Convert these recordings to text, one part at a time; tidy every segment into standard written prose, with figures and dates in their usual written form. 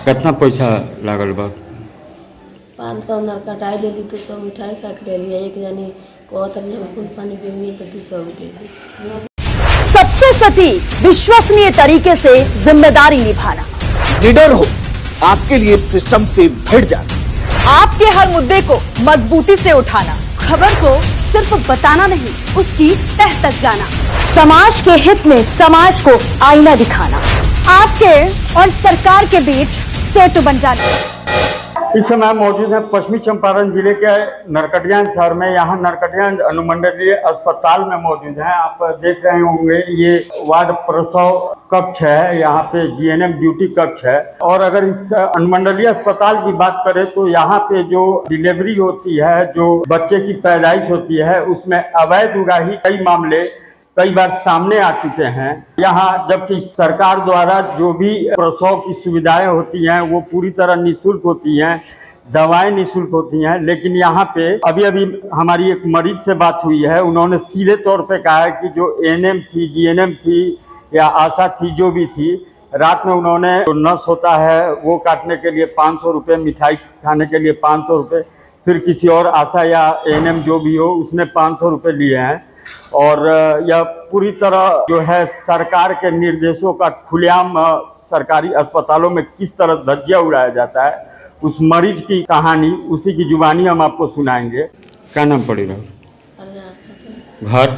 कितना पैसा लागल बा? 500 नरकटाई ले ली, 200 मिठाई खा के ले लिया। एक जानी कहत रही हम खून पानी देंगे तो 200 ले ली। सबसे सटीक विश्वसनीय तरीके से जिम्मेदारी निभाना, निडर हो, आपके लिए सिस्टम से भिड़ जाना, आपके हर मुद्दे को मजबूती से उठाना, खबर को सिर्फ बताना नहीं उसकी तह तक जाना, समाज के हित में समाज को आईना दिखाना, आपके और सरकार के बीच सेतु बन जाना। इस समय मौजूद है पश्चिमी चंपारण जिले के नरकटियागंज शहर में। यहाँ नरकटियागंज अनुमंडलीय अस्पताल में मौजूद हैं। आप देख रहे होंगे ये वार्ड प्रसव कक्ष है, यहाँ पे जीएनएम ड्यूटी कक्ष है। और अगर इस अनुमंडलीय अस्पताल की बात करें तो यहाँ पे जो डिलीवरी होती है, जो बच्चे की पैदाइश होती है, उसमें अवैध उगाही कई मामले कई बार सामने आ चुके हैं। यहाँ जबकि सरकार द्वारा जो भी प्रसव की सुविधाएं होती हैं वो पूरी तरह निःशुल्क होती हैं, दवाएं निःशुल्क होती हैं, लेकिन यहाँ पे अभी हमारी एक मरीज से बात हुई है। उन्होंने सीधे तौर पे कहा है कि जो एएनएम थी, जीएनएम थी या आशा थी, जो भी थी, रात में उन्होंने जो नस होता है वो काटने के लिए 500 रुपये, मिठाई खाने के लिए 500 रुपये, फिर किसी और आशा या एएनएम जो भी हो उसने 500 रुपये लिए हैं। और यह पूरी तरह जो है सरकार के निर्देशों का खुलेआम सरकारी अस्पतालों में किस तरह धज्जिया उड़ाया जाता है, उस मरीज की कहानी उसी की जुबानी हम आपको सुनाएंगे। क्या नाम पड़ी रहो? घर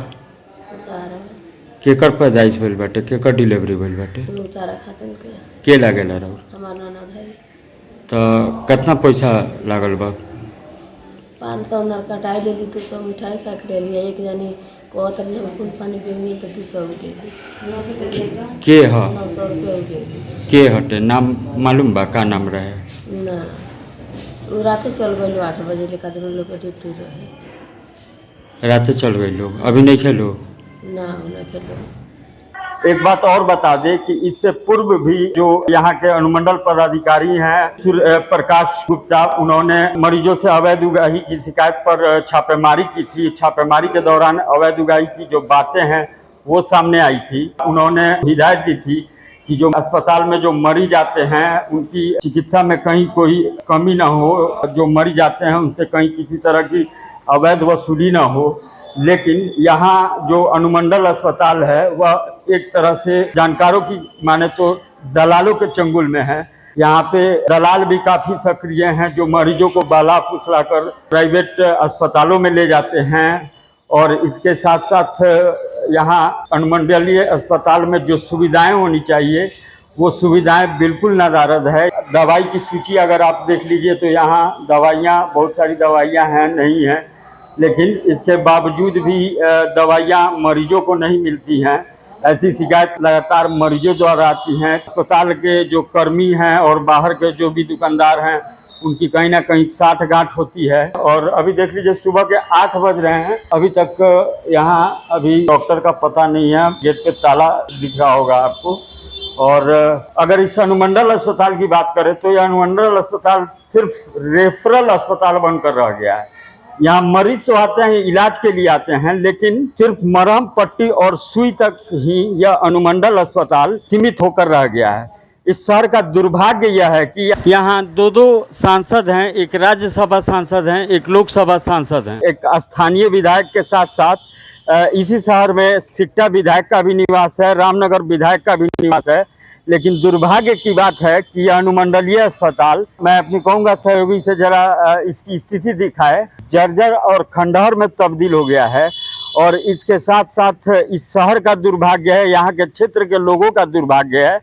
केकर पैदाइश भइल बाटे, केकर डिलीवरी भइल बाटे? के लागेला रहो? तो कितना पैसा लागल बा? 500 नरकटाई ले ली, 200 मिठाई खा के ले लिया। एक जानी कहत रही हम खून पानी देंगे तो 200 ले ली। के ह? 900 रुपये ले ली। के हटे? नाम मालूम बा? का नाम रहे? ना, वो रातें चल गए 8 बजे लेकर लोग के ड्यूटी रहे। रातें चल गए लोग, अभी नहीं खेलो? ना नहीं खेलो। एक बात और बता दें कि इससे पूर्व भी जो यहाँ के अनुमंडल पदाधिकारी हैं प्रकाश गुप्ता, उन्होंने मरीजों से अवैध उगाही की शिकायत पर छापेमारी की थी। छापेमारी के दौरान अवैध उगाही की जो बातें हैं वो सामने आई थी। उन्होंने हिदायत दी थी कि जो अस्पताल में जो मरीज आते हैं उनकी चिकित्सा में कहीं कोई कमी ना हो, जो मरीज आते हैं उनसे कहीं किसी तरह की अवैध वसूली ना हो। लेकिन यहाँ जो अनुमंडल अस्पताल है वह एक तरह से जानकारों की माने तो दलालों के चंगुल में है। यहाँ पे दलाल भी काफ़ी सक्रिय हैं, जो मरीजों को बहला फुसला कर प्राइवेट अस्पतालों में ले जाते हैं। और इसके साथ साथ यहाँ अनुमंडलीय अस्पताल में जो सुविधाएं होनी चाहिए वो सुविधाएं बिल्कुल नदारद है। दवाई की सूची अगर आप देख लीजिए तो यहाँ दवाइयाँ, बहुत सारी दवाइयाँ हैं, नहीं हैं, लेकिन इसके बावजूद भी दवाइयाँ मरीजों को नहीं मिलती हैं। ऐसी शिकायत लगातार मरीजों द्वारा आती हैं। अस्पताल के जो कर्मी हैं और बाहर के जो भी दुकानदार हैं उनकी कहीं ना कहीं साठगांठ होती है। और अभी देख लीजिए सुबह के 8 बज रहे हैं, अभी तक यहाँ अभी डॉक्टर का पता नहीं है। गेट पे ताला दिख रहा होगा आपको। और अगर इस अनुमंडल अस्पताल की बात करें तो यह अनुमंडल अस्पताल सिर्फ रेफरल अस्पताल बनकर रह गया है। यहाँ मरीज तो आते हैं, इलाज के लिए आते हैं, लेकिन सिर्फ मरहम पट्टी और सुई तक ही यह अनुमंडल अस्पताल सीमित होकर रह गया है। इस शहर का दुर्भाग्य यह है कि यहाँ दो सांसद हैं, एक राज्यसभा सांसद हैं, एक लोकसभा सांसद हैं, एक स्थानीय विधायक के साथ साथ इसी शहर में सिकटा विधायक का भी निवास है, रामनगर विधायक का भी निवास है। लेकिन दुर्भाग्य की बात है कि यह अनुमंडलीय अस्पताल, मैं अपनी कहूँगा सहयोगी से जरा इसकी स्थिति दिखाए, जर्जर और खंडहर में तब्दील हो गया है। और इसके साथ साथ इस शहर का दुर्भाग्य है, यहाँ के क्षेत्र के लोगों का दुर्भाग्य है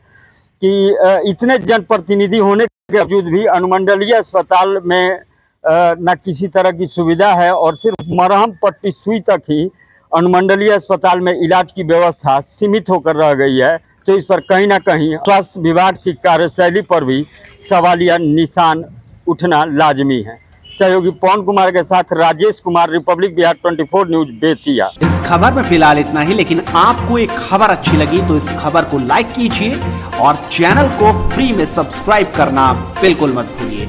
कि इतने जनप्रतिनिधि होने के बावजूद भी अनुमंडलीय अस्पताल में न किसी तरह की सुविधा है और सिर्फ मरहम पट्टी सुई तक ही अनुमंडलीय अस्पताल में इलाज की व्यवस्था सीमित होकर रह गई है। तो इस पर कहीं ना कहीं स्वास्थ्य विभाग की कार्यशैली पर भी सवालिया निशान उठना लाजमी है। सहयोगी पवन कुमार के साथ राजेश कुमार, रिपब्लिक बिहार 24 न्यूज बेतिया। इस खबर में फिलहाल इतना ही, लेकिन आपको एक खबर अच्छी लगी तो इस खबर को लाइक कीजिए और चैनल को फ्री में सब्सक्राइब करना बिल्कुल मत भूलिए।